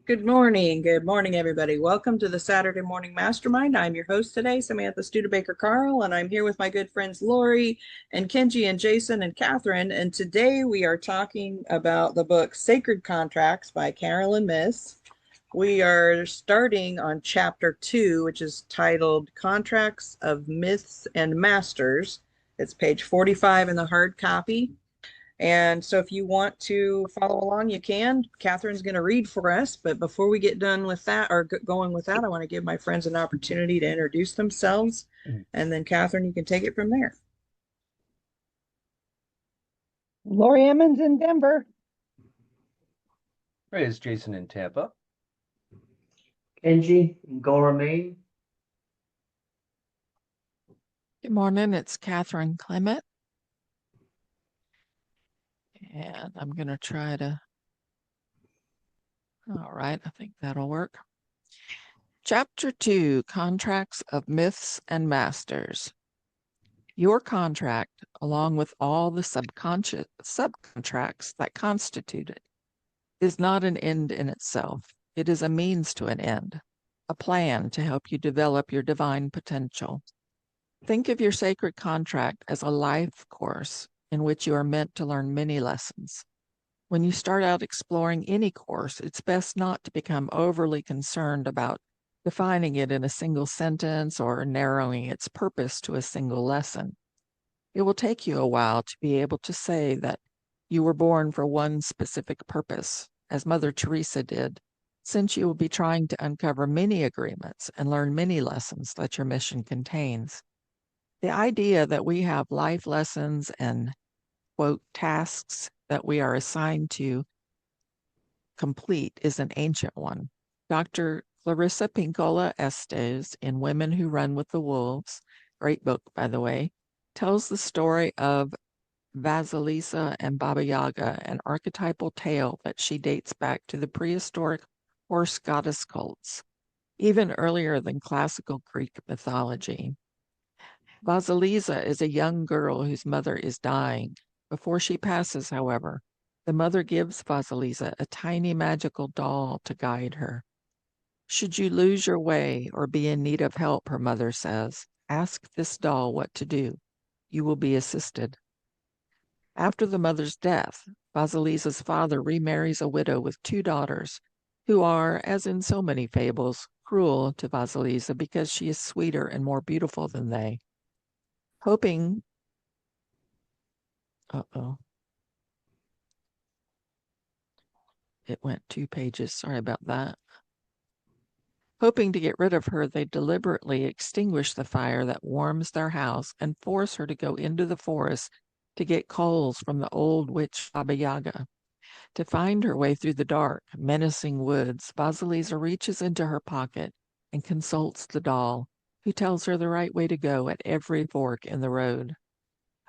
Good morning. Good morning, everybody. Welcome to the Saturday Morning Mastermind. I'm your host today, Samantha Studebaker Carl, and I'm here with my good friends Lori and Kenji and Jason and Catherine. And today we are talking about the book Sacred Contracts by Caroline Myss. We are starting on chapter 2, which is titled Contracts of Myths and Masters. It's page 45 in the hard copy. And so if you want to follow along, you can. Catherine's going to read for us. But before we get done with that or going with that, I want to give my friends an opportunity to introduce themselves. And then Catherine, you can take it from there. Lori Emmons in Denver. Hey, it's Jason in Tampa. Kenji in Gore, Maine. Good morning, it's Catherine Clement. And I'm going to try to, all right, I think that'll work. Chapter 2, Contracts of Myths and Masters. Your contract, along with all the subcontracts that constitute it, is not an end in itself. It is a means to an end, a plan to help you develop your divine potential. Think of your sacred contract as a life course in which you are meant to learn many lessons. When you start out exploring any course, it's best not to become overly concerned about defining it in a single sentence or narrowing its purpose to a single lesson. It will take you a while to be able to say that you were born for one specific purpose, as Mother Teresa did, since you will be trying to uncover many agreements and learn many lessons that your mission contains. The idea that we have life lessons and, quote, tasks that we are assigned to complete is an ancient one. Dr. Clarissa Pinkola Estes in Women Who Run with the Wolves, great book, by the way, tells the story of Vasilisa and Baba Yaga, an archetypal tale that she dates back to the prehistoric horse goddess cults, even earlier than classical Greek mythology. Vasilisa is a young girl whose mother is dying. Before she passes, however, the mother gives Vasilisa a tiny magical doll to guide her. Should you lose your way or be in need of help, her mother says, ask this doll what to do. You will be assisted. After the mother's death, Vasilisa's father remarries a widow with 2 daughters, who are, as in so many fables, cruel to Vasilisa because she is sweeter and more beautiful than they. Hoping, it went 2 pages, sorry about that. Hoping to get rid of her, they deliberately extinguish the fire that warms their house and force her to go into the forest to get coals from the old witch Baba Yaga. To find her way through the dark, menacing woods, Vasilisa reaches into her pocket and consults the doll, who tells her the right way to go at every fork in the road.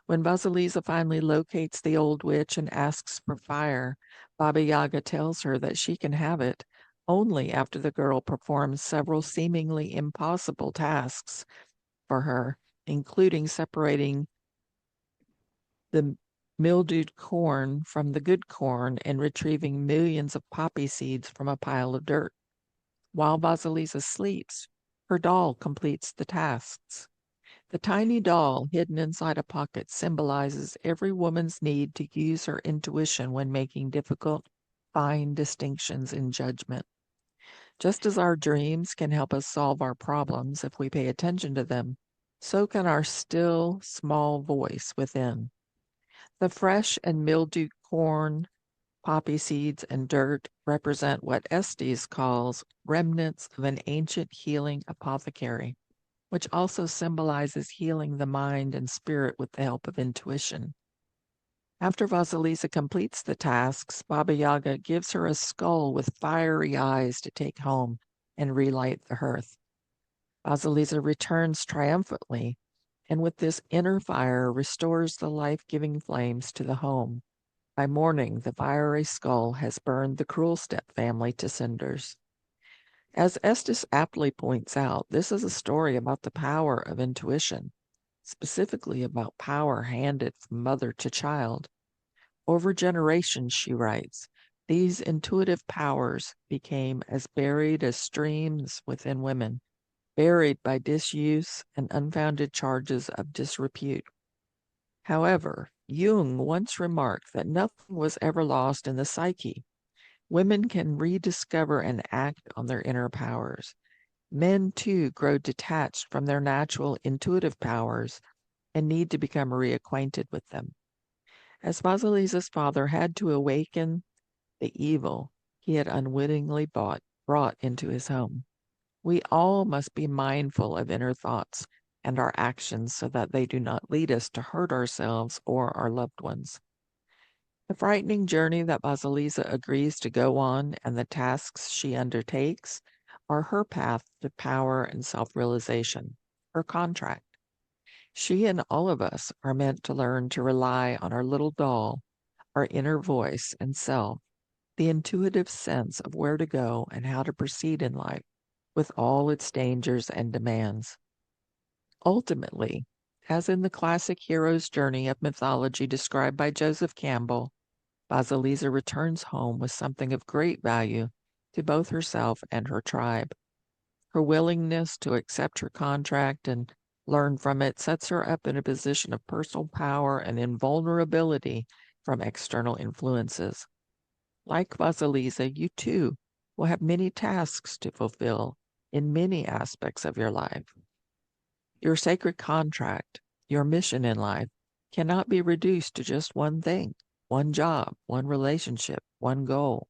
When Vasilisa finally locates the old witch and asks for fire, Baba Yaga tells her that she can have it only after the girl performs several seemingly impossible tasks for her, including separating the mildewed corn from the good corn and retrieving millions of poppy seeds from a pile of dirt. While Vasilisa sleeps, her doll completes the tasks. The tiny doll hidden inside a pocket symbolizes every woman's need to use her intuition when making difficult, fine distinctions in judgment. Just as our dreams can help us solve our problems if we pay attention to them, so can our still, small voice within. The fresh and mildewed corn, poppy seeds, and dirt represent what Estes calls remnants of an ancient healing apothecary, which also symbolizes healing the mind and spirit with the help of intuition. After Vasilisa completes the tasks, Baba Yaga gives her a skull with fiery eyes to take home and relight the hearth. Vasilisa returns triumphantly, and with this inner fire restores the life-giving flames to the home. By morning, the fiery skull has burned the cruel step-family to cinders. As Estes aptly points out, this is a story about the power of intuition, specifically about power handed from mother to child. Over generations, she writes, These intuitive powers became as buried as streams within women, buried by disuse and unfounded charges of disrepute. However, Jung once remarked that nothing was ever lost in the psyche. Women can rediscover and act on their inner powers. Men, too, grow detached from their natural intuitive powers and need to become reacquainted with them. As Vasilisa's father had to awaken the evil he had unwittingly brought into his home, we all must be mindful of inner thoughts and our actions so that they do not lead us to hurt ourselves or our loved ones. The frightening journey that Vasilisa agrees to go on and the tasks she undertakes are her path to power and self-realization, her contract. She and all of us are meant to learn to rely on our little doll, our inner voice and self, the intuitive sense of where to go and how to proceed in life with all its dangers and demands. Ultimately, as in the classic hero's journey of mythology described by Joseph Campbell, Vasilisa returns home with something of great value to both herself and her tribe. Her willingness to accept her contract and learn from it sets her up in a position of personal power and invulnerability from external influences. Like Vasilisa, you too will have many tasks to fulfill in many aspects of your life. Your sacred contract, your mission in life, cannot be reduced to just one thing, one job, one relationship, one goal.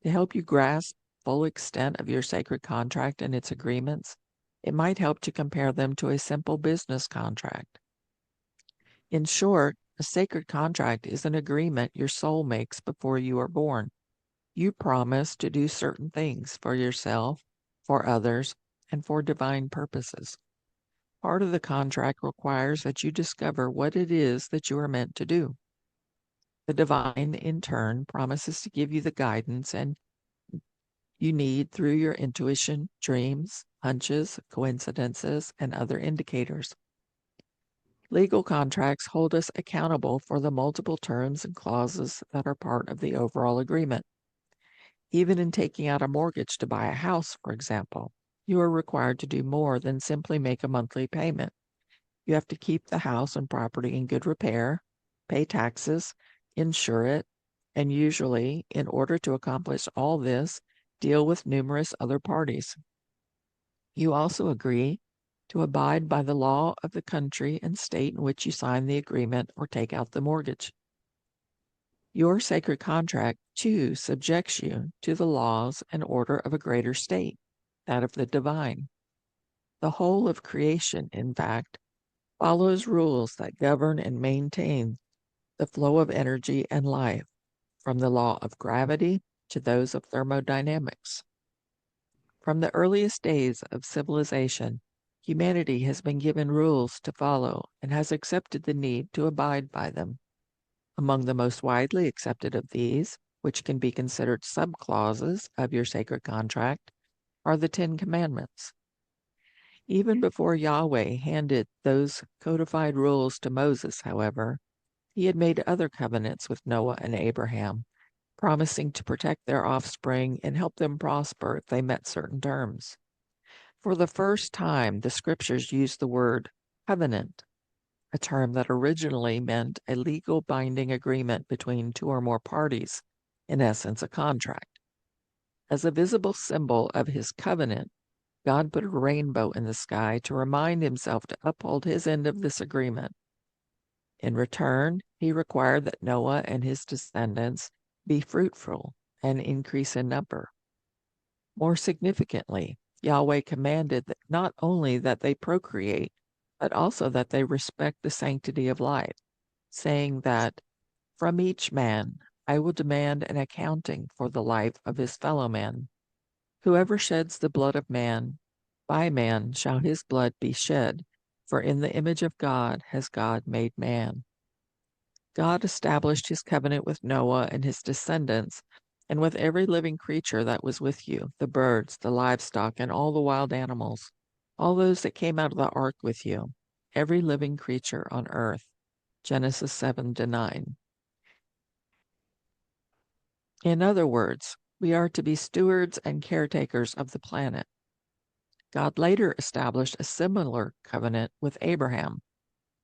To help you grasp the full extent of your sacred contract and its agreements, it might help to compare them to a simple business contract. In short, a sacred contract is an agreement your soul makes before you are born. You promise to do certain things for yourself, for others, and for divine purposes. Part of the contract requires that you discover what it is that you are meant to do. The divine, in turn, promises to give you the guidance and you need through your intuition, dreams, hunches, coincidences, and other indicators. Legal contracts hold us accountable for the multiple terms and clauses that are part of the overall agreement. Even in taking out a mortgage to buy a house, for example, you are required to do more than simply make a monthly payment. You have to keep the house and property in good repair, pay taxes, insure it, and usually, in order to accomplish all this, deal with numerous other parties. You also agree to abide by the law of the country and state in which you sign the agreement or take out the mortgage. Your sacred contract, too, subjects you to the laws and order of a greater state, that of the divine. The whole of creation, in fact, follows rules that govern and maintain the flow of energy and life, from the law of gravity to those of thermodynamics. From the earliest days of civilization, humanity has been given rules to follow and has accepted the need to abide by them. Among the most widely accepted of these, which can be considered subclauses of your sacred contract, are the Ten Commandments. Even before Yahweh handed those codified rules to Moses, however, he had made other covenants with Noah and Abraham, promising to protect their offspring and help them prosper if they met certain terms. For the first time, the scriptures used the word covenant, a term that originally meant a legal binding agreement between two or more parties, in essence, a contract. As a visible symbol of his covenant, God put a rainbow in the sky to remind himself to uphold his end of this agreement. In return, he required that Noah and his descendants be fruitful and increase in number. More significantly, Yahweh commanded that not only that they procreate, but also that they respect the sanctity of life, saying that, "From each man I will demand an accounting for the life of his fellow man. Whoever sheds the blood of man, by man shall his blood be shed, for in the image of God has God made man." God established his covenant with Noah and his descendants, and with every living creature that was with you, the birds, the livestock, and all the wild animals, all those that came out of the ark with you, every living creature on earth. Genesis 7-9. In other words, we are to be stewards and caretakers of the planet. God later established a similar covenant with Abraham,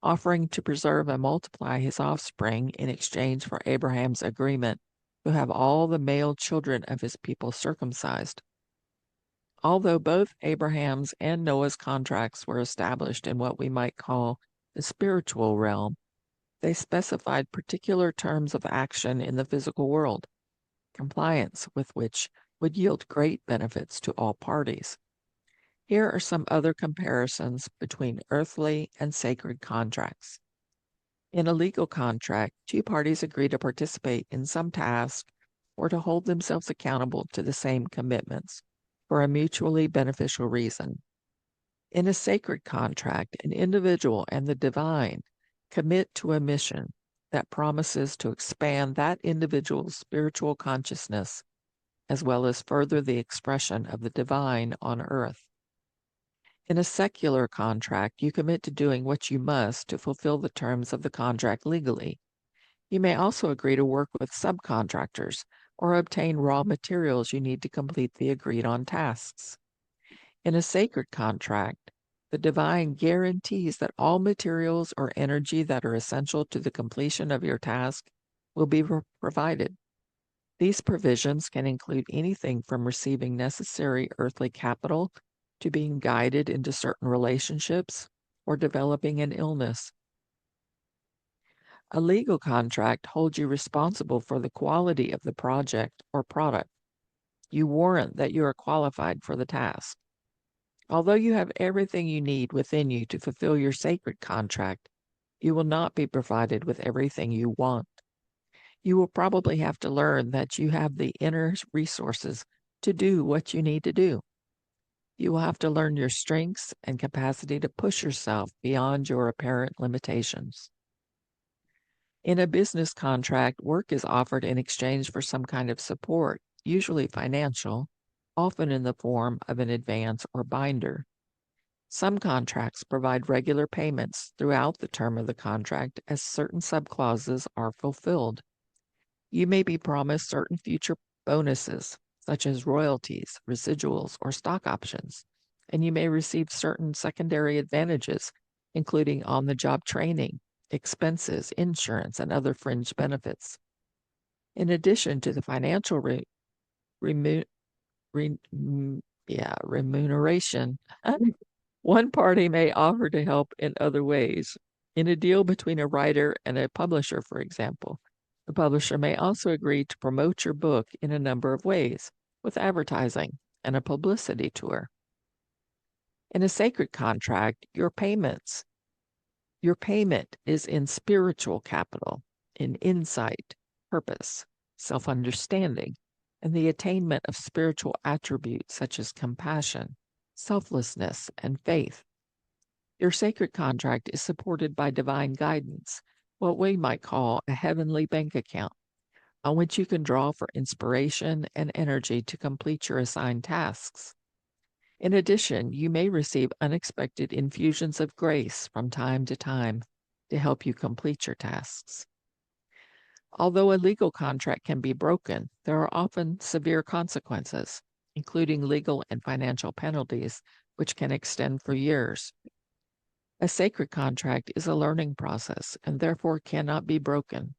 offering to preserve and multiply his offspring in exchange for Abraham's agreement to have all the male children of his people circumcised. Although both Abraham's and Noah's contracts were established in what we might call the spiritual realm, they specified particular terms of action in the physical world, compliance with which would yield great benefits to all parties. Here are some other comparisons between earthly and sacred contracts. In a legal contract, two parties agree to participate in some task or to hold themselves accountable to the same commitments for a mutually beneficial reason. In a sacred contract, an individual and the divine commit to a mission that promises to expand that individual's spiritual consciousness, as well as further the expression of the divine on earth. In a secular contract, you commit to doing what you must to fulfill the terms of the contract legally. You may also agree to work with subcontractors or obtain raw materials you need to complete the agreed on tasks. In a sacred contract, the divine guarantees that all materials or energy that are essential to the completion of your task will be provided. These provisions can include anything from receiving necessary earthly capital to being guided into certain relationships or developing an illness. A legal contract holds you responsible for the quality of the project or product. You warrant that you are qualified for the task. Although you have everything you need within you to fulfill your sacred contract, you will not be provided with everything you want. You will probably have to learn that you have the inner resources to do what you need to do. You will have to learn your strengths and capacity to push yourself beyond your apparent limitations. In a business contract, work is offered in exchange for some kind of support, usually financial, often in the form of an advance or binder. Some contracts provide regular payments throughout the term of the contract as certain subclauses are fulfilled. You may be promised certain future bonuses, such as royalties, residuals, or stock options, and you may receive certain secondary advantages, including on-the-job training, expenses, insurance, and other fringe benefits. In addition to the financial remuneration, one party may offer to help in other ways. In a deal between a writer and a publisher, for example, the publisher may also agree to promote your book in a number of ways, with advertising and a publicity tour. In a sacred contract, your payment is in spiritual capital, in insight, purpose, self-understanding, and the attainment of spiritual attributes such as compassion, selflessness, and faith. Your sacred contract is supported by divine guidance, what we might call a heavenly bank account, on which you can draw for inspiration and energy to complete your assigned tasks. In addition, you may receive unexpected infusions of grace from time to time to help you complete your tasks. Although a legal contract can be broken, there are often severe consequences, including legal and financial penalties, which can extend for years. A sacred contract is a learning process and therefore cannot be broken.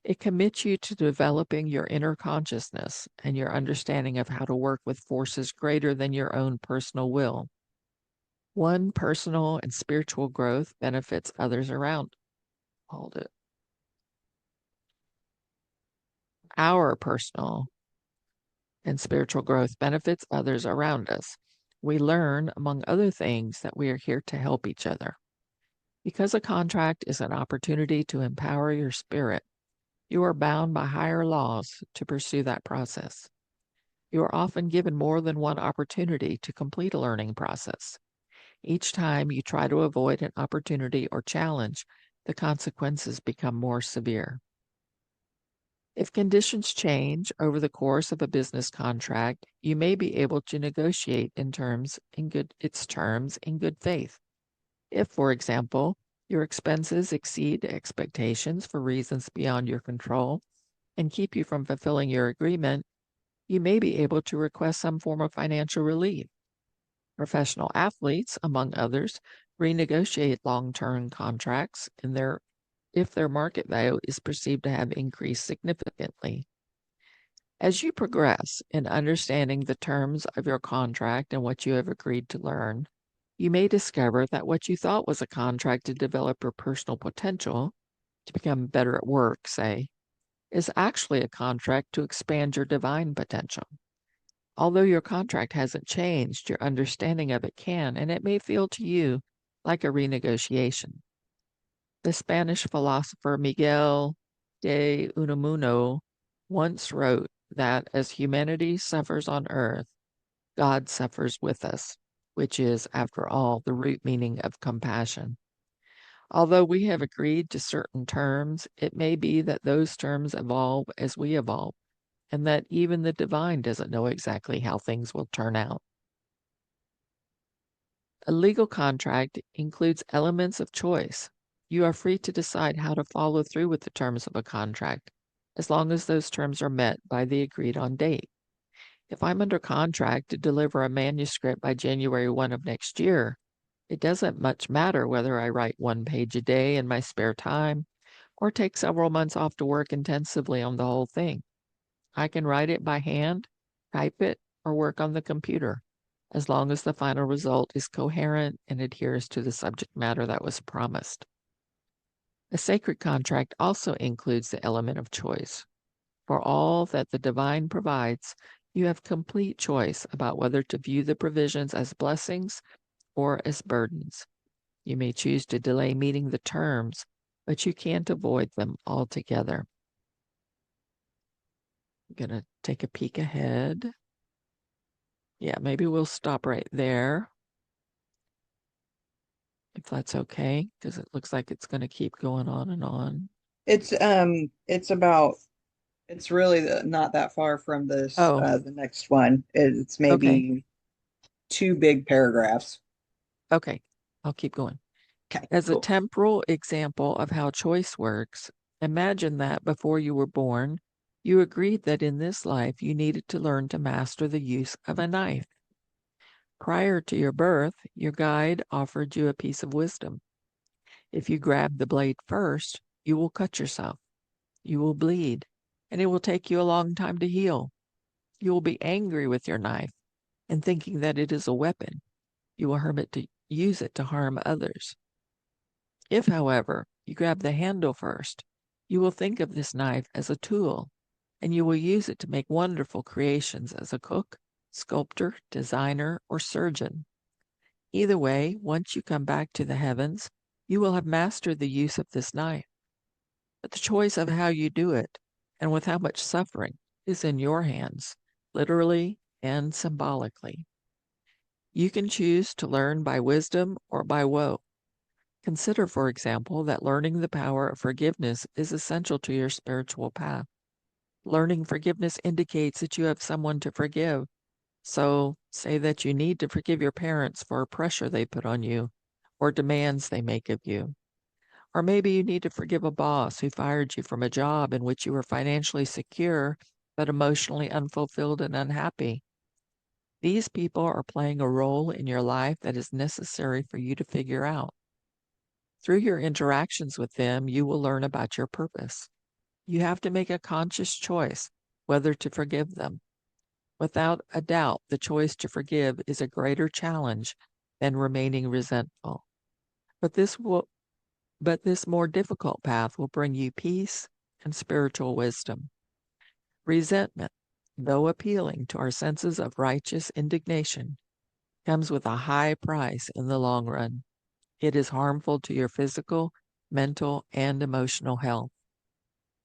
It commits you to developing your inner consciousness and your understanding of how to work with forces greater than your own personal will. One personal and spiritual growth benefits others around. Our personal and spiritual growth benefits others around us. We learn, among other things, that we are here to help each other. Because a contract is an opportunity to empower your spirit, you are bound by higher laws to pursue that process. You are often given more than one opportunity to complete a learning process. Each time you try to avoid an opportunity or challenge, the consequences become more severe. If conditions change over the course of a business contract, you may be able to negotiate its terms in good faith. If, for example, your expenses exceed expectations for reasons beyond your control, and keep you from fulfilling your agreement, you may be able to request some form of financial relief. Professional athletes, among others, renegotiate long-term contracts if their market value is perceived to have increased significantly. As you progress in understanding the terms of your contract and what you have agreed to learn, you may discover that what you thought was a contract to develop your personal potential, to become better at work, say, is actually a contract to expand your divine potential. Although your contract hasn't changed, your understanding of it can, and it may feel to you like a renegotiation. The Spanish philosopher Miguel de Unamuno once wrote that as humanity suffers on earth, God suffers with us, which is, after all, the root meaning of compassion. Although we have agreed to certain terms, it may be that those terms evolve as we evolve, and that even the divine doesn't know exactly how things will turn out. A legal contract includes elements of choice. You are free to decide how to follow through with the terms of a contract, as long as those terms are met by the agreed on date. If I'm under contract to deliver a manuscript by January 1 of next year, it doesn't much matter whether I write 1 page a day in my spare time or take several months off to work intensively on the whole thing. I can write it by hand, type it, or work on the computer, as long as the final result is coherent and adheres to the subject matter that was promised. A sacred contract also includes the element of choice. For all that the divine provides, you have complete choice about whether to view the provisions as blessings or as burdens. You may choose to delay meeting the terms, but you can't avoid them altogether. I'm going to take a peek ahead. Yeah, maybe we'll stop right there, if that's okay, because it looks like it's going to keep going on and on. It's really not that far from this Oh, the next one. It's okay, maybe 2 big paragraphs. okay. I'll keep going. Okay, As a cool. temporal example of how choice works, imagine that before you were born, you agreed that in this life you needed to learn to master the use of a knife. Prior to your birth, your guide offered you a piece of wisdom. If you grab the blade first, you will cut yourself. You will bleed, and it will take you a long time to heal. You will be angry with your knife and thinking that it is a weapon. You will use it to harm others. If, however, you grab the handle first, you will think of this knife as a tool, and you will use it to make wonderful creations as a cook, sculptor, designer, or surgeon. Either way, once you come back to the heavens, you will have mastered the use of this knife. But the choice of how you do it, and with how much suffering, is in your hands, literally and symbolically. You can choose to learn by wisdom or by woe. Consider, for example, that learning the power of forgiveness is essential to your spiritual path. Learning forgiveness indicates that you have someone to forgive. So, say that you need to forgive your parents for pressure they put on you or demands they make of you. Or maybe you need to forgive a boss who fired you from a job in which you were financially secure but emotionally unfulfilled and unhappy. These people are playing a role in your life that is necessary for you to figure out. Through your interactions with them, you will learn about your purpose. You have to make a conscious choice whether to forgive them. Without a doubt, the choice to forgive is a greater challenge than remaining resentful. But this more difficult path will bring you peace and spiritual wisdom. Resentment, though appealing to our senses of righteous indignation, comes with a high price in the long run. It is harmful to your physical, mental, and emotional health.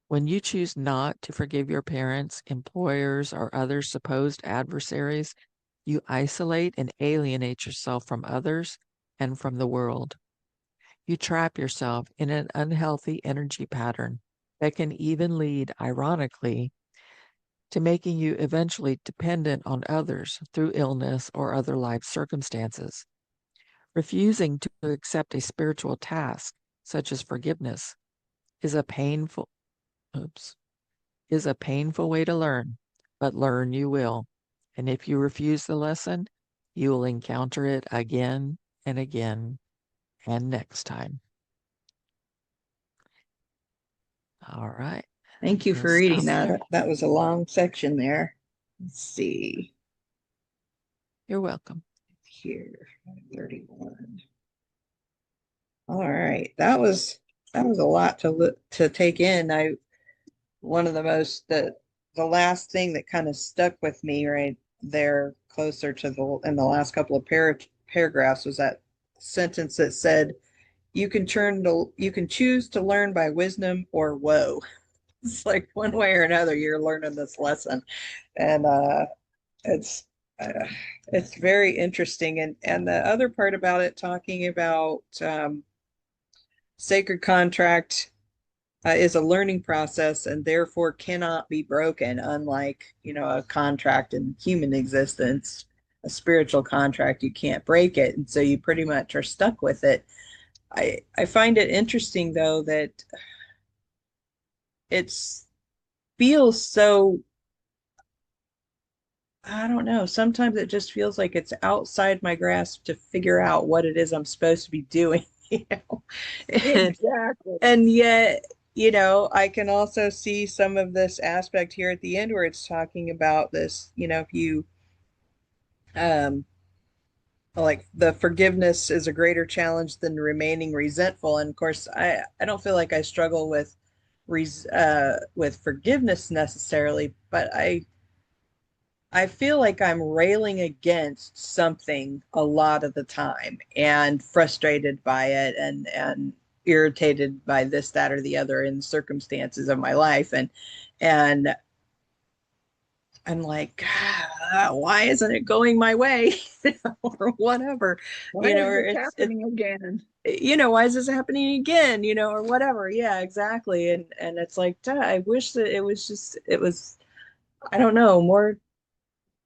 When you choose not to forgive your parents, employers, or other supposed adversaries, you isolate and alienate yourself from others and from the world. You trap yourself in an unhealthy energy pattern that can even lead, ironically, to making you eventually dependent on others through illness or other life circumstances. Refusing to accept a spiritual task, such as forgiveness, is a painful is a painful way to learn, but learn you will. And if you refuse the lesson, you will encounter it again and again and next time. All right. Thank you We'll for reading stop that. there. That was a long section there. Let's see You're welcome. here. 31. All right. That was a lot to take in. One of the most the last thing that kind of stuck with me right there closer to the in the last couple of paragraphs was that sentence that said you can choose to learn by wisdom or woe. It's like one way or another you're learning this lesson. And it's uh, it's very interesting. And the other part about it talking about sacred contract is a learning process and therefore cannot be broken, unlike, a contract in human existence, a spiritual contract, you can't break it. And so you pretty much are stuck with it. I find it interesting though that it's feels so, I don't know, sometimes it just feels like it's outside my grasp to figure out what it is I'm supposed to be doing, you know. And Exactly. and yet, I can also see some of this aspect here at the end where it's talking about this, if you um like the forgiveness is a greater challenge than remaining resentful. And of course, I don't feel like I struggle with forgiveness necessarily, but I feel like I'm railing against something a lot of the time and frustrated by it and irritated by this, that, or the other in circumstances of my life. And I'm like, why isn't it going my way? Or whatever, Why or is this it's happening again? why is this happening again, or whatever. Yeah, exactly. And it's like, I wish that it was, I don't know, more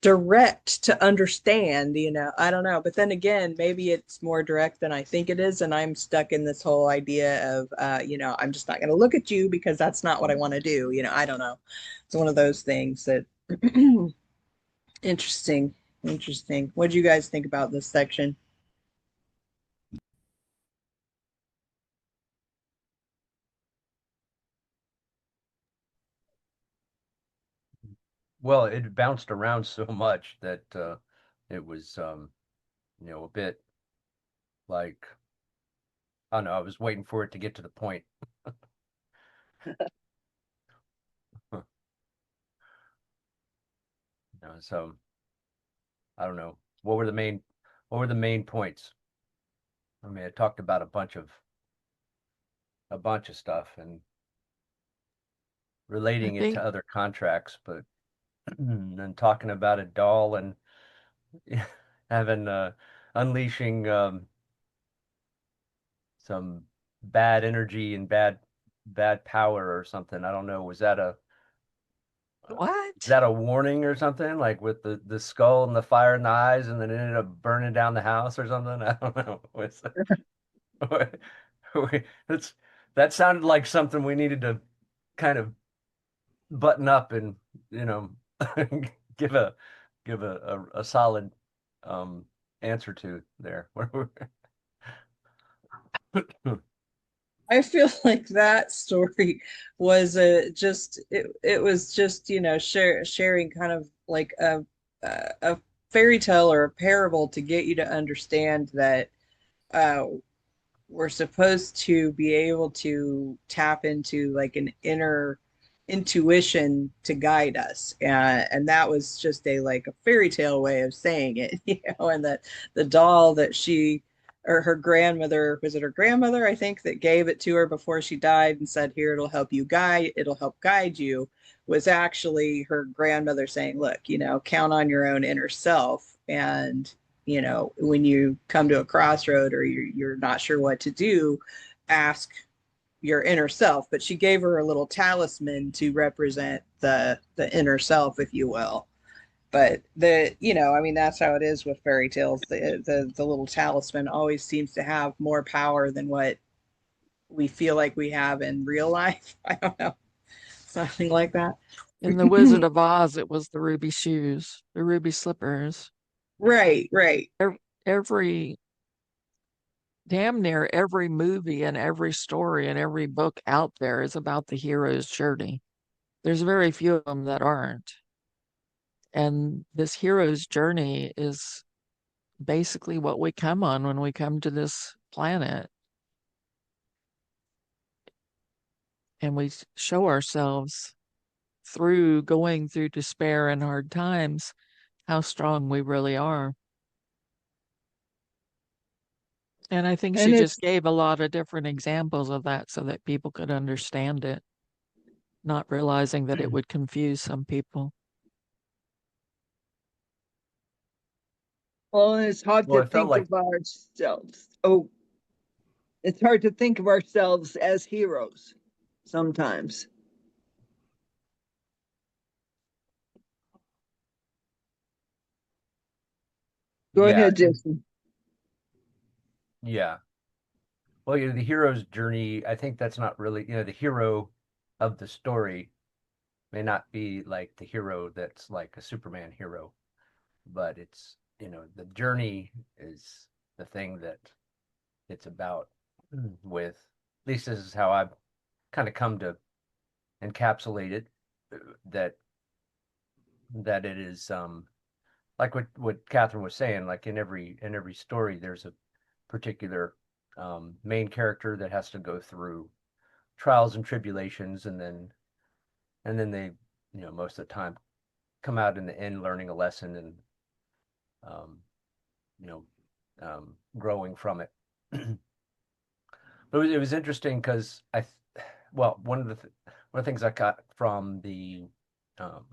direct to understand, I don't know. But then again, maybe it's more direct than I think it is. And I'm stuck in this whole idea of, I'm just not going to look at you because that's not what I want to do. I don't know. It's one of those things that interesting. Interesting. What do you guys think about this section? Well, it bounced around so much that it was, a bit like, I don't know, I was waiting for it to get to the point. So I don't know. What were the main points? I mean, I talked about a bunch of stuff and I relating it think to other contracts, but then talking about a doll and having unleashing some bad energy and bad power or something. I don't know. Was what? that a warning or something? Like with the skull and the fire in the eyes, and then it ended up burning down the house or something? I don't know. That's that sounded like something we needed to kind of button up and you know give a solid um answer to there. I feel like that story was it was just, sharing kind of like a fairy tale or a parable to get you to understand that uh we're supposed to be able to tap into like an inner intuition to guide us. And that was just a fairy tale way of saying it, and that the doll that she or her grandmother, was it her grandmother, I think, that gave it to her before she died and said, here, it'll help guide you, was actually her grandmother saying, look, count on your own inner self. And when you come to a crossroad or you're not sure what to do, ask your inner self. But she gave her a little talisman to represent the inner self, if you will. But I mean, that's how it is with fairy tales. The little talisman always seems to have more power than what we feel like we have in real life. I don't know. something like that. In The Wizard of Oz, it was the ruby shoes, the ruby slippers. Right, right. Every damn near every movie and every story and every book out there is about the hero's journey. There's very few of them that aren't. And this hero's journey is basically what we come on when we come to this planet. And we show ourselves through going through despair and hard times how strong we really are. And I think And she it's just gave a lot of different examples of that so that people could understand it, not realizing that it would confuse some people. well, and it's hard Well, to it felt think like of ourselves. Oh, it's hard to think of ourselves as heroes sometimes. Go yeah, ahead, Jason. yeah. Well, the hero's journey, I think that's not really, the hero of the story may not be like the hero that's like a Superman hero, but it's, the journey is the thing that it's about with, at least this is how I've kind of come to encapsulate it, that it is like what Catherine was saying, like in every story, there's a particular main character that has to go through trials and tribulations, and then they, most of the time come out in the end learning a lesson and um, you know growing from it. But it was interesting because well, one of the things I got from um,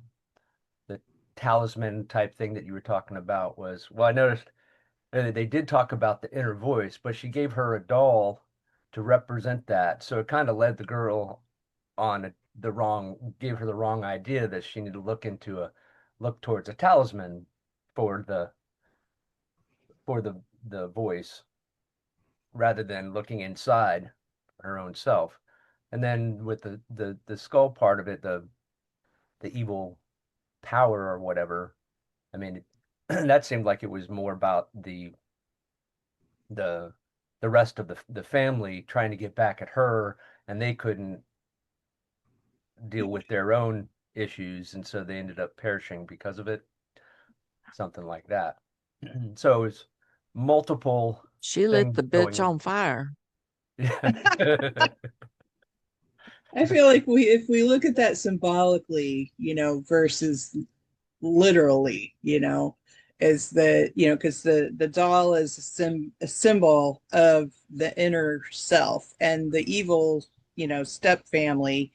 the talisman type thing that you were talking about was, well, I noticed they did talk about the inner voice, but she gave her a doll to represent that. So it kind of led the girl on gave her the wrong idea that she needed to look towards a talisman for the voice rather than looking inside her own self. And then with the skull part of it, the evil power or whatever, I mean, that seemed like it was more about the the rest of the family trying to get back at her, and they couldn't deal with their own issues, and so they ended up perishing because of it, something like that. So it was multiple She lit things the bitch going. on fire. I feel like if we look at that symbolically, versus literally, is that, because the doll is a symbol of the inner self, and the evil, step family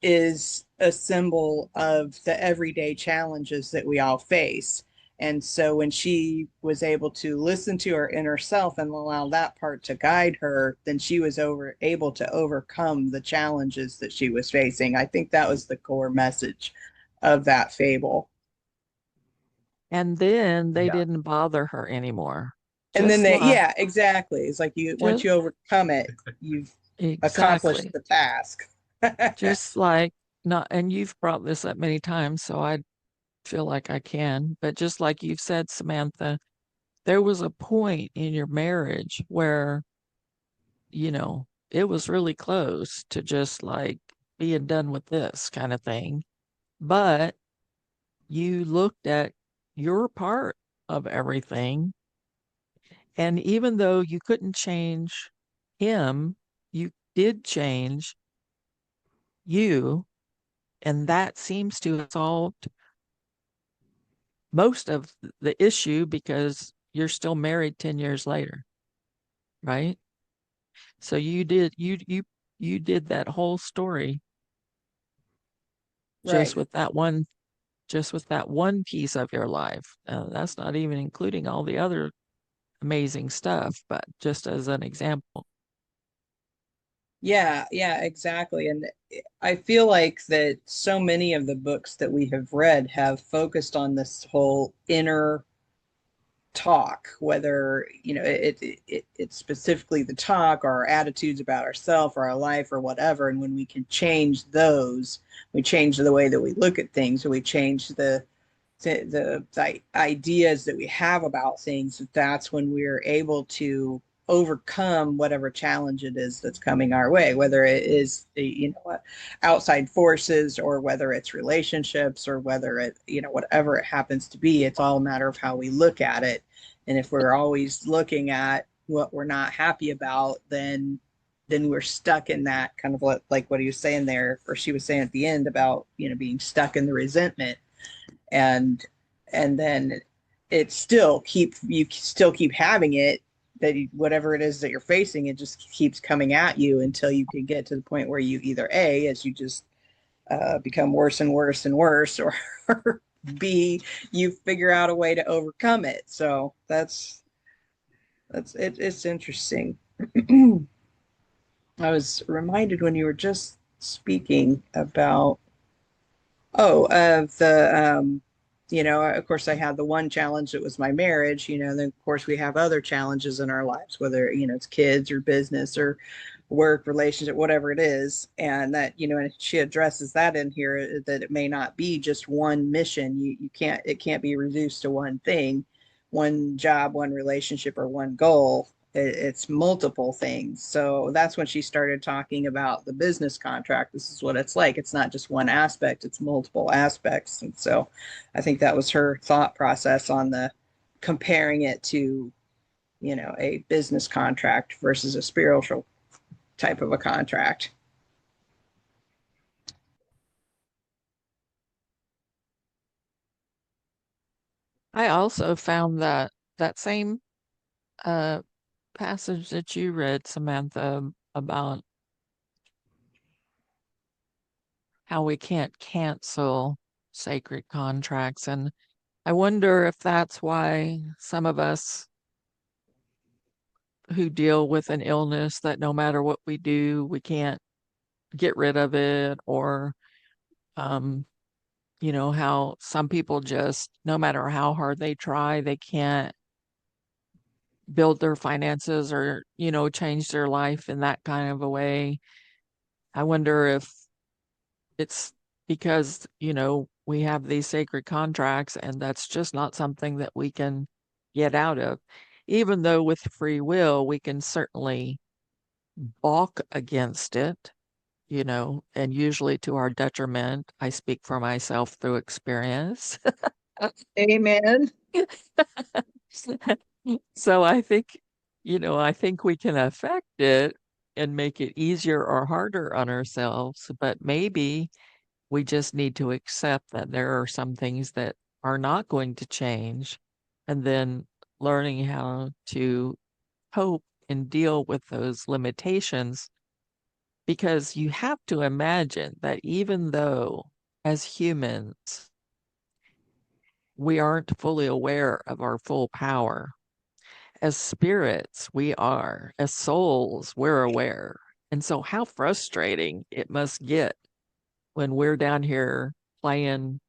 is a symbol of the everyday challenges that we all face. And so when she was able to listen to her inner self and allow that part to guide her, then she was able to overcome the challenges that she was facing. I think that was the core message of that fable. And then they Yeah, didn't bother her anymore. And then Just they, like, yeah, exactly. It's like once just you overcome it, you've accomplished exactly. the task. Just like, not, and you've brought this up many times, so I feel like I can, but just like you've said, Samantha, there was a point in your marriage where, it was really close to just like being done with this kind of thing. But you looked at your part of everything. And even though you couldn't change him, you did change you. And that seems to have solved most of the issue because you're still married 10 years later, right? So you did that whole story just Right. with that one just with that one piece of your life. That's not even including all the other amazing stuff, but just as an example. Yeah, yeah, exactly. And I feel like that so many of the books that we have read have focused on this whole inner talk, whether it's specifically the talk or our attitudes about ourselves or our life or whatever. And when we can change those, we change the way that we look at things, or we change the ideas that we have about things. That's when we're able to overcome whatever challenge it is that's coming our way, whether it is outside forces, or whether it's relationships, or whether it whatever it happens to be. It's all a matter of how we look at it. And if we're always looking at what we're not happy about, then we're stuck in that kind of like what he was saying there, or she was saying at the end about being stuck in the resentment. And then it still you still keep having it, that whatever it is that you're facing, it just keeps coming at you until you can get to the point where you either A, as you just become worse and worse and worse, or B, you figure out a way to overcome it. So that's it. It's interesting. I was reminded when you were just speaking about of course I had the one challenge that was my marriage, then of course we have other challenges in our lives, whether, it's kids or business or work, relationship, whatever it is. And that, and she addresses that in here, that it may not be just one mission. It can't be reduced to one thing, one job, one relationship, or one goal. It's multiple things. So that's when she started talking about the business contract. This is what it's like. It's not just one aspect, it's multiple aspects. And so I think that was her thought process on the comparing it to, a business contract versus a spiritual type of a contract. I also found that same passage that you read, Samantha, about how we can't cancel sacred contracts. And I wonder if that's why some of us who deal with an illness, that no matter what we do, we can't get rid of it, or how some people just, no matter how hard they try, they can't build their finances or, change their life in that kind of a way. I wonder if it's because, we have these sacred contracts and that's just not something that we can get out of. Even though with free will, we can certainly balk against it, and usually to our detriment. I speak for myself through experience. Amen. So I think, I think we can affect it and make it easier or harder on ourselves, but maybe we just need to accept that there are some things that are not going to change, and then learning how to cope and deal with those limitations. Because you have to imagine that even though as humans we aren't fully aware of our full power, as spirits we are, as souls we're aware. And so how frustrating it must get when we're down here playing,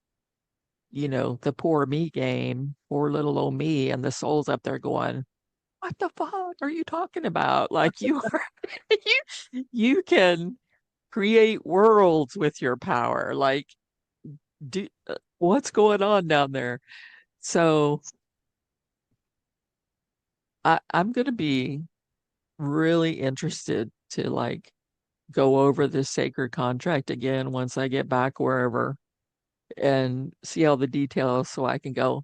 the poor me game, poor little old me, and the soul's up there going, what the fuck are you talking about? Like you are, you can create worlds with your power. Like, what's going on down there? So I'm going to be really interested to like go over this sacred contract again once I get back wherever and see all the details so I can go,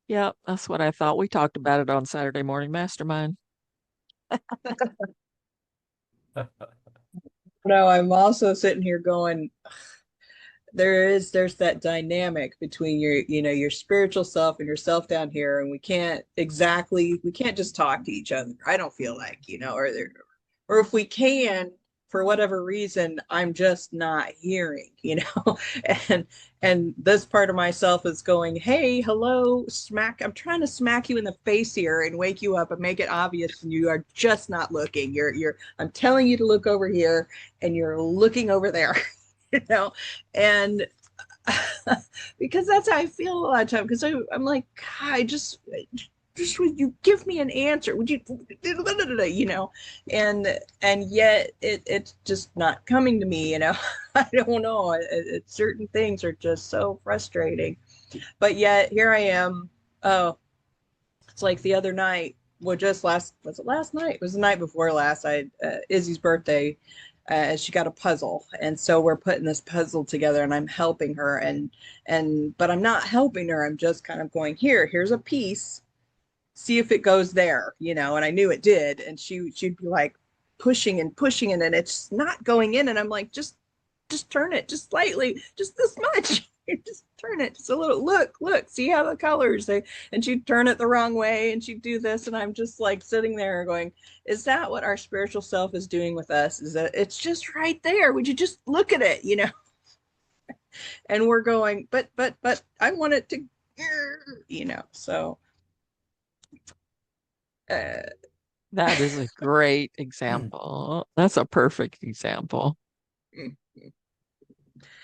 yeah, that's what I thought. We talked about it on Saturday Morning Mastermind. No, I'm also sitting here going, there's that dynamic between your spiritual self and yourself down here, and we can't just talk to each other. I don't feel like, or if we can, for whatever reason, I'm just not hearing, and this part of myself is going, hey, hello, I'm trying to smack you in the face here and wake you up and make it obvious, and you are just not looking. I'm telling you to look over here and you're looking over there. And because that's how I feel a lot of time. Because I'm like, God, just would you give me an answer? Would you, you know, and yet it's just not coming to me, you know. I don't know. Certain things are just so frustrating, but yet here I am. Oh, it's like the other night. Well, just last, was it last night? It was the night before last. Izzy's birthday. She got a puzzle, and so we're putting this puzzle together, and I'm helping her, but I'm not helping her. I'm just kind of going, here's a piece, see if it goes there, you know. And I knew it did, and she'd be like pushing and pushing, and then it's not going in, and I'm like, just turn it just slightly, just this much. Just turn it just a little. Look, see how the colors they, and she'd turn it the wrong way, and she'd do this, and I'm just like sitting there going, is that what our spiritual self is doing with us? Is that it's just right there? Would you just look at it, you know? And we're going, but I want it to, you know. So uh, That is a great example. That's a perfect example.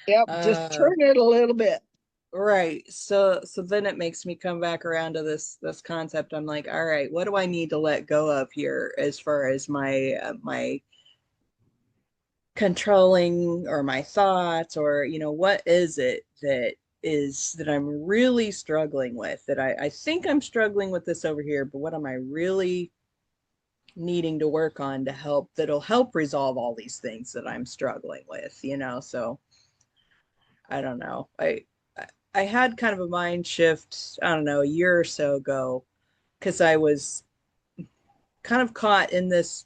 Yep, just turn it a little bit. right. So then it makes me come back around to this concept. I'm like, all right, what do I need to let go of here as far as my controlling or my thoughts, or you know, what is it that I'm really struggling with, that I think I'm struggling with this over here, but what am I really needing to work on to help, that'll help resolve all these things that I'm struggling with, you know? So I don't know. I had kind of a mind shift, I don't know, a year or so ago, because I was kind of caught in this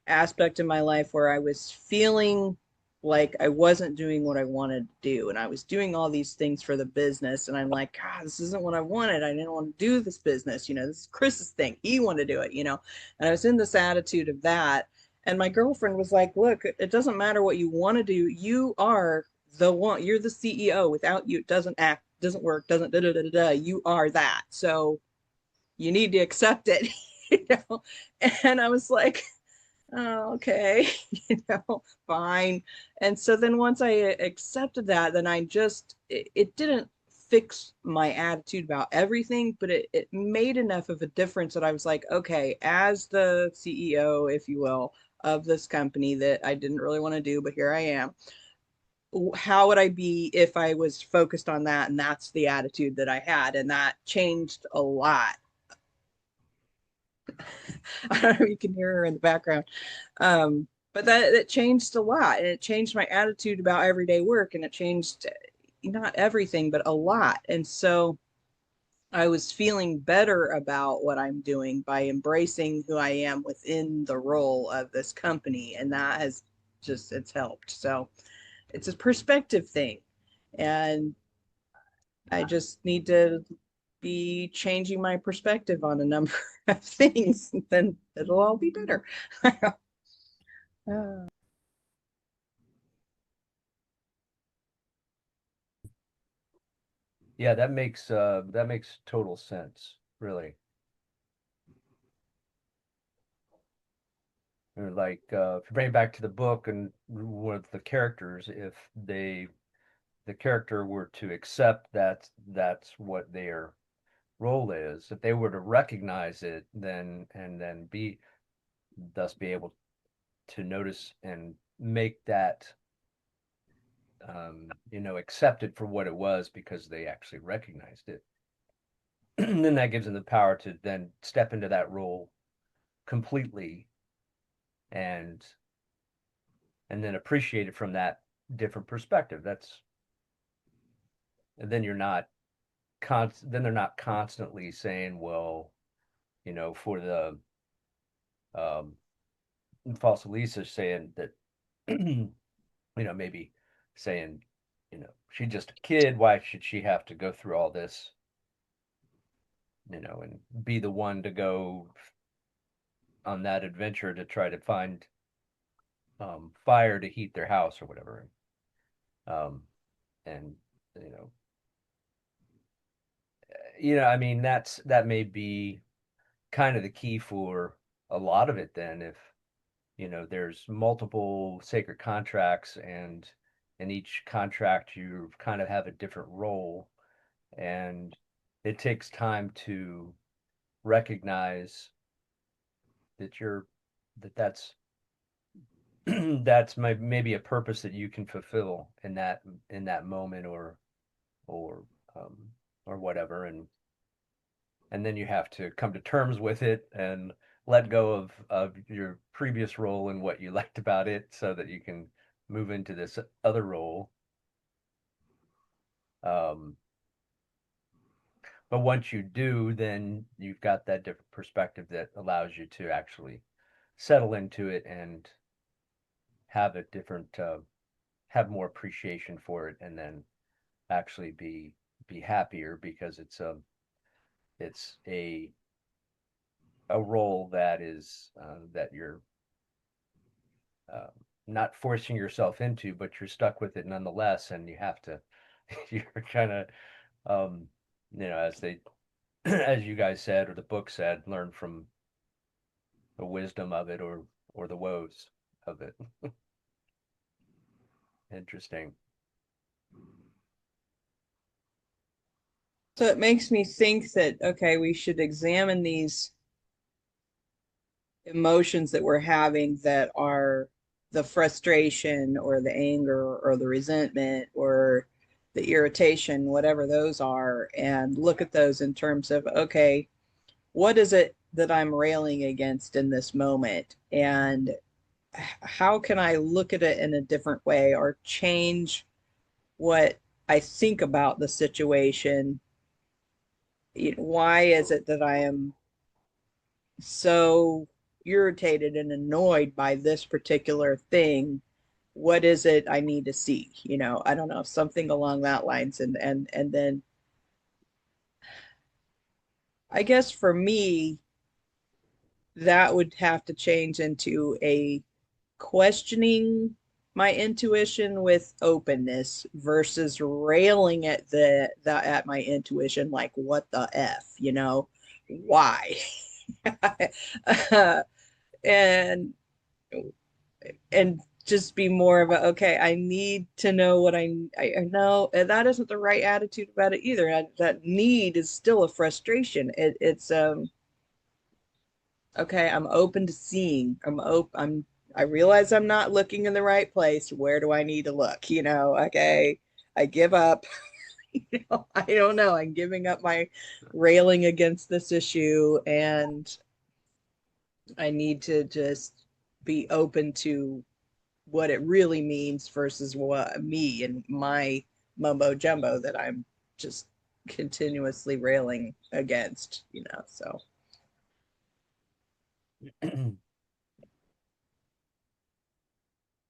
aspect in my life where I was feeling like I wasn't doing what I wanted to do. And I was doing all these things for the business. And I'm like, God, this isn't what I wanted. I didn't want to do this business. You know, this is Chris's thing. He wanted to do it, you know. And I was in this attitude of that. And my girlfriend was like, look, it doesn't matter what you want to do. You are the one. You're the CEO. Without you, it doesn't act, doesn't work, doesn't da da da da. You are that. So you need to accept it, you know. And I was like, oh, okay, you know, fine. And so then once I accepted that, then it didn't fix my attitude about everything, but it made enough of a difference that I was like, okay, as the CEO, if you will, of this company that I didn't really want to do, but here I am. How would I be if I was focused on that? And that's the attitude that I had. And that changed a lot. I don't know if you can hear her in the background. But that changed a lot, and it changed my attitude about everyday work, and it changed not everything, but a lot. And so I was feeling better about what I'm doing by embracing who I am within the role of this company. And that has just, it's helped. So it's a perspective thing. And I just need to be changing my perspective on a number of things, then it'll all be better. Uh, Yeah, that makes total sense, really. Like if you bring it back to the book and with the characters, if the character were to accept that that's what their role is, if they were to recognize it, then thus be able to notice and make that accept it for what it was because they actually recognized it. Then that gives them the power to then step into that role completely and then appreciate it from that different perspective. That's and then you're not then they're not constantly saying, well, for the um false Lisa saying that maybe saying, she's just a kid, why should she have to go through all this, and be the one to go on that adventure to try to find fire to heat their house or whatever. And you know, I mean, that may be kind of the key for a lot of it then, if there's multiple sacred contracts, and in each contract you kind of have a different role, and it takes time to recognize that that's that's maybe a purpose that you can fulfill in that moment, or um, or whatever, and then you have to come to terms with it and let go of your previous role and what you liked about it, so that you can move into this other role. But once you do, then you've got that different perspective that allows you to actually settle into it and have a different, have more appreciation for it, and then actually be happier, because it's a role that is that you're uh, not forcing yourself into, but you're stuck with it nonetheless, and you have to you're kind of as they as you guys said, or the book said, learn from the wisdom of it, or the woes of it. Interesting. So it makes me think that, okay, we should examine these emotions that we're having, that are the frustration or the anger or the resentment or the irritation, whatever those are, and look at those in terms of, okay, what is it that I'm railing against in this moment? And how can I look at it in a different way, or change what I think about the situation? Why is it that I am so irritated and annoyed by this particular thing? What is it I need to see? I don't know, something along that lines. And then I guess for me, that would have to change into a questioning my intuition with openness, versus railing at at my intuition, like, what the F, why? and and just be more of a, okay, I need to know what I know. And that isn't the right attitude about it either. That need is still a frustration. It's okay, I'm open to seeing. I realize I'm not looking in the right place. Where do I need to look? Okay, I give up. I don't know. I'm giving up my railing against this issue, and I need to just be open to what it really means, versus what me and my mumbo jumbo that I'm just continuously railing against, so.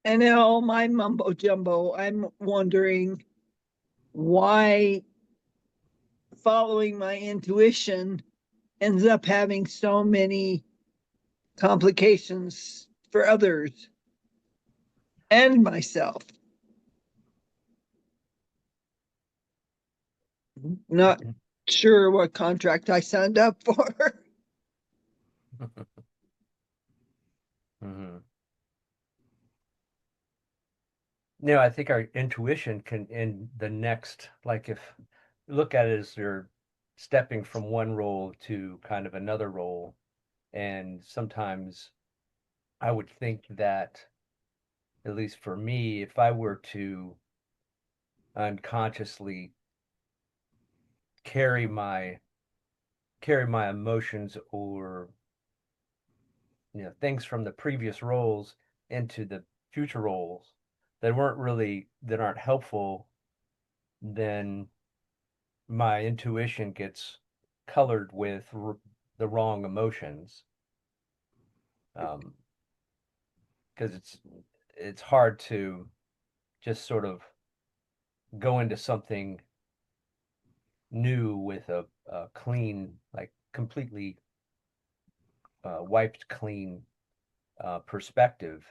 And in all my mumbo jumbo, I'm wondering why following my intuition ends up having so many complications for others and myself. Not sure what contract I signed up for. Mm-hmm. I think our intuition can, in the next, like, if you look at it as you're stepping from one role to kind of another role, and sometimes I would think that, at least for me, if I were to unconsciously carry my emotions, or things from the previous roles into the future roles that aren't helpful, then my intuition gets colored with the wrong emotions, because it's hard to just sort of go into something new with a clean, like, completely wiped clean perspective.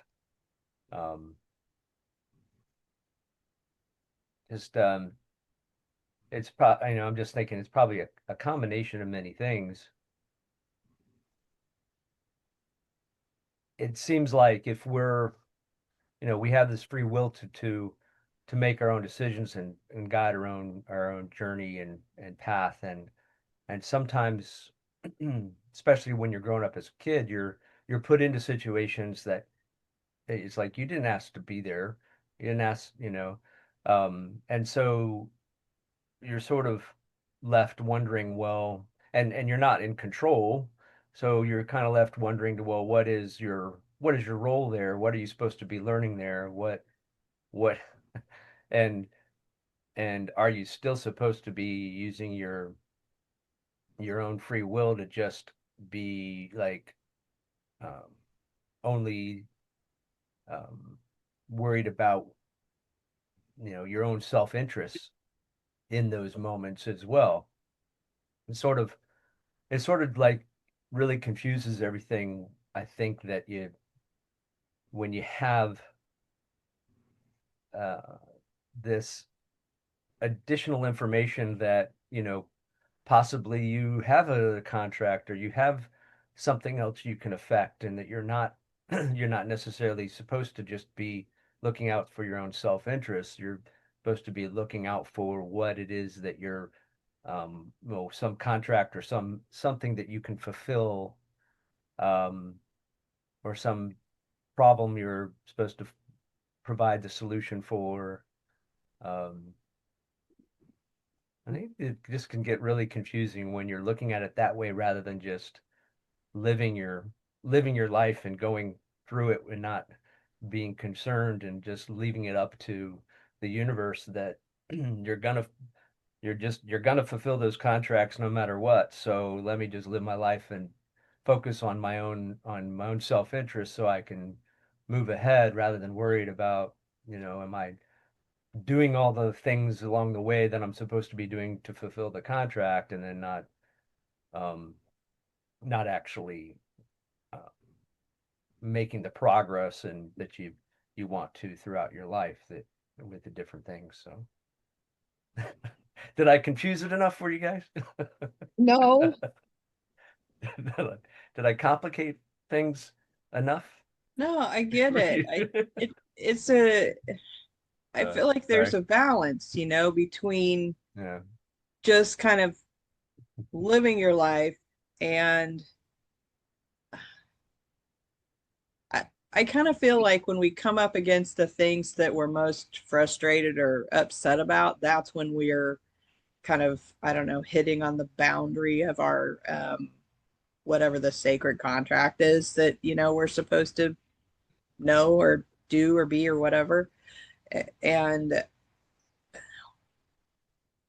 Um, just it's I'm just thinking it's probably a combination of many things. It seems like if we have this free will to make our own decisions, and guide our own journey and path, and sometimes especially when you're growing up as a kid, you're put into situations that it's like you didn't ask to be there. You didn't ask, and so you're sort of left wondering, well, and you're not in control, so you're kind of left wondering, well, what is your role there? What are you supposed to be learning there? What and and are you still supposed to be using your own free will to just be like um, only um, worried about your own self-interest in those moments as well? It's sort of it sort of like really confuses everything. I think that when you have uh, this additional information that possibly you have a contract or you have something else you can affect, and that you're not you're not necessarily supposed to just be looking out for your own self-interest. You're supposed to be looking out for what it is that you're well, some contract or something that you can fulfill, um, or some problem you're supposed to provide the solution for. Um, I think it just can get really confusing when you're looking at it that way rather than just living your living your life and going through it and not being concerned and just leaving it up to the universe that you're gonna you're gonna fulfill those contracts no matter what. So let me just live my life and focus on my own self-interest so I can move ahead rather than worried about, am I doing all the things along the way that I'm supposed to be doing to fulfill the contract, and then um not actually uh, making the progress and that you want to throughout your life, that with the different things. So did I confuse it enough for you guys? No, Did I complicate things enough No, I get for it. you? It's a I feel like there's Sorry. a balance, between Yeah. just kind of living your life and I kind of feel like when we come up against the things that we're most frustrated or upset about, that's when we're kind of, I don't know, hitting on the boundary of our whatever the sacred contract is that, we're supposed to know or do or be or whatever. And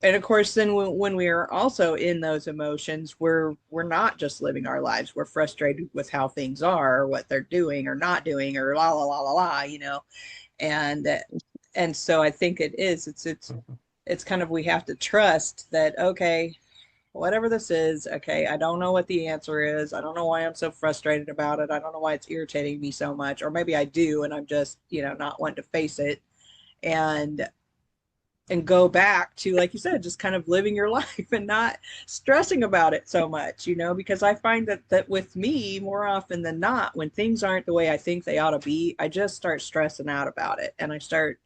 of course, then when we are also in those emotions, we're not just living our lives. We're frustrated with how things are, or what they're doing or not doing, or la la la la la. And so I think it's kind of, we have to trust that, okay, whatever this is, okay, I don't know what the answer is. I don't know why I'm so frustrated about it. I don't know why it's irritating me so much, or maybe I do, and I'm just not wanting to face it. And go back to, like you said, just kind of living your life and not stressing about it so much, because I find that with me, more often than not, when things aren't the way I think they ought to be, I just start stressing out about it, and I start,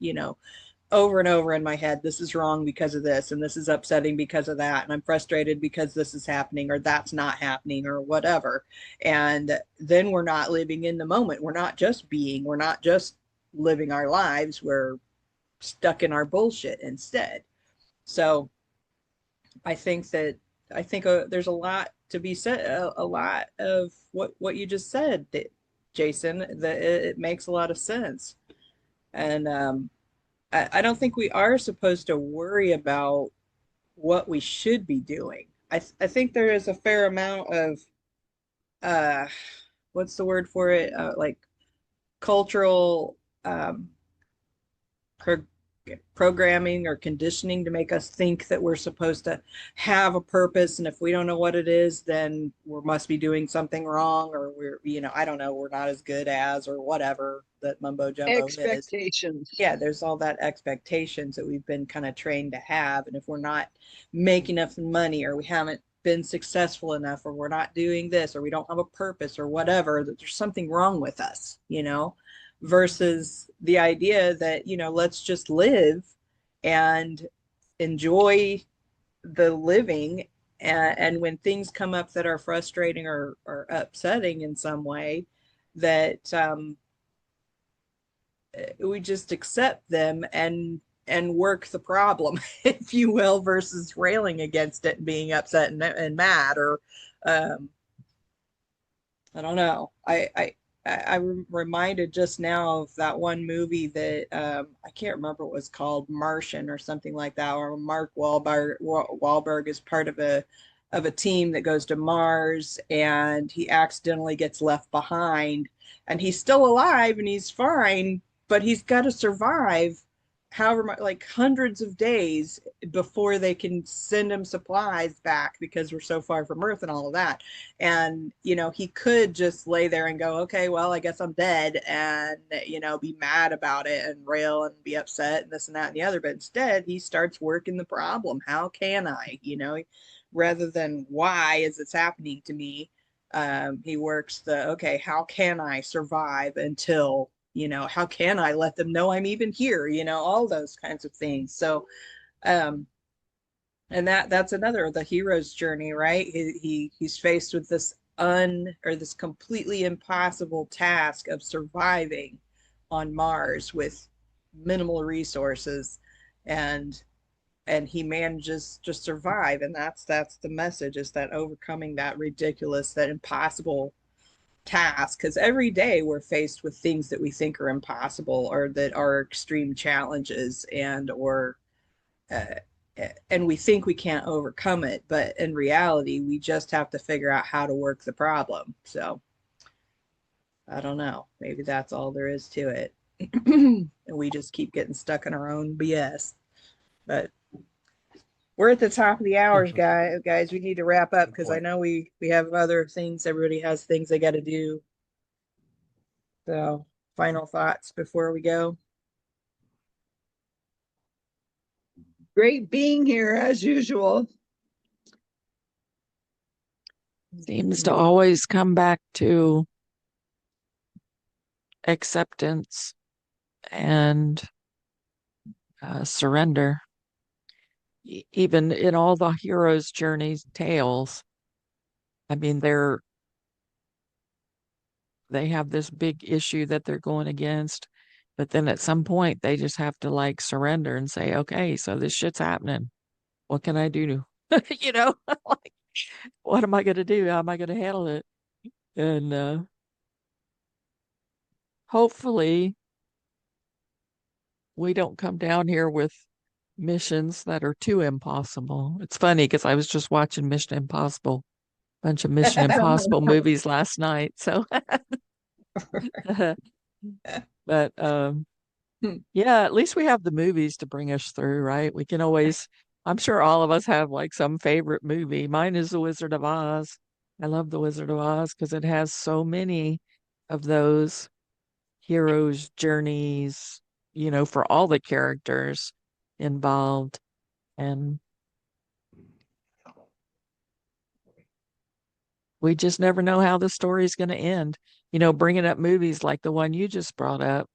over and over in my head, this is wrong because of this, and this is upsetting because of that, and I'm frustrated because this is happening or that's not happening or whatever. And then we're not living in the moment. We're not just being, we're not just living our lives. We're stuck in our bullshit instead. So I think that there's a lot to be said, a lot of what you just said, Jason, that it makes a lot of sense. And I don't think we are supposed to worry about what we should be doing. I think there is a fair amount of uh what's the word for it, like cultural pro- programming or conditioning to make us think that we're supposed to have a purpose, and if we don't know what it is, then we must be doing something wrong, or we're, I don't know, we're not as good as, or whatever that mumbo jumbo is. expectations. Yeah, there's all that expectations that we've been kind of trained to have, and if we're not making enough money, or we haven't been successful enough, or we're not doing this, or we don't have a purpose or whatever, that there's something wrong with us, versus the idea that, let's just live and enjoy the living, And when things come up that are frustrating or upsetting in some way, that we just accept them and work the problem, if you will, versus railing against it and being upset and mad or um, I don't know. I'm reminded just now of that one movie that I can't remember what it was called, Martian or something like that, or Mark Wahlberg is part of a team that goes to Mars, and he accidentally gets left behind, and he's still alive and he's fine, but he's got to survive however like hundreds of days before they can send him supplies back because we're so far from Earth and all of that. And he could just lay there and go, okay, well, I guess I'm dead, and be mad about it and rail and be upset and this and that and the other. But instead he starts working the problem. How can I, rather than why is this happening to me? He works the, okay, how can I survive until, how can I let them know I'm even here, all those kinds of things. So and that's another, the hero's journey, right? He's faced with this this completely impossible task of surviving on Mars with minimal resources, and he manages to survive. And that's the message, is that overcoming that ridiculous, that impossible task. Because every day we're faced with things that we think are impossible or that are extreme challenges, uh, and we think we can't overcome it, but in reality we just have to figure out how to work the problem. So I don't know, maybe that's all there is to it. And we just keep getting stuck in our own BS. But we're at the top of the hours, guys. We need to wrap up because I know we have other things. Everybody has things they got to do. So final thoughts before we go. Great being here as usual. Seems to always come back to acceptance and surrender. Even in all the heroes' journeys tales, I mean, they have this big issue that they're going against, but then at some point they just have to like surrender and say, okay, so this shit's happening. What can I do? Like, what am I going to do? How am I going to handle it? And hopefully we don't come down here with missions that are too impossible. It's funny because I was just watching Mission Impossible, bunch of Mission Impossible movies last night. So, but yeah, at least we have the movies to bring us through, right? We can always, I'm sure all of us have like some favorite movie. Mine is The Wizard of Oz. I love The Wizard of Oz because it has so many of those heroes' journeys, for all the characters involved. And we just never know how the story's going to end. Bringing up movies like the one you just brought up.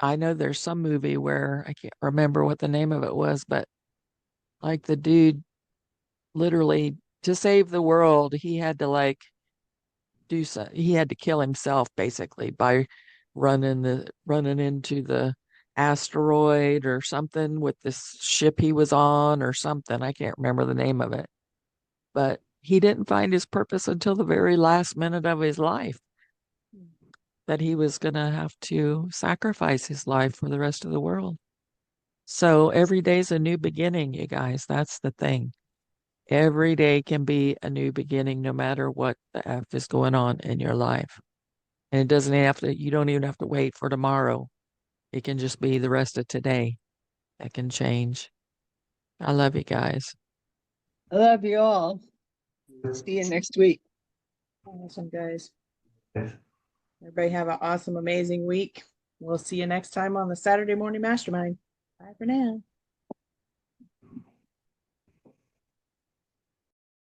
I know there's some movie where I can't remember what the name of it was, but like the dude literally to save the world, he had to like he had to kill himself basically by running into the asteroid or something with this ship he was on or something. I can't remember the name of it. But he didn't find his purpose until the very last minute of his life, that he was going to have to sacrifice his life for the rest of the world. So every day's a new beginning, you guys. That's the thing. Every day can be a new beginning, no matter what the F is going on in your life. And it doesn't have to, you don't even have to wait for tomorrow. It can just be the rest of today that can change. I love you guys. I love you all. See you next week. Awesome, guys. Everybody have an awesome, amazing week. We'll see you next time on the Saturday Morning Mastermind. Bye for now.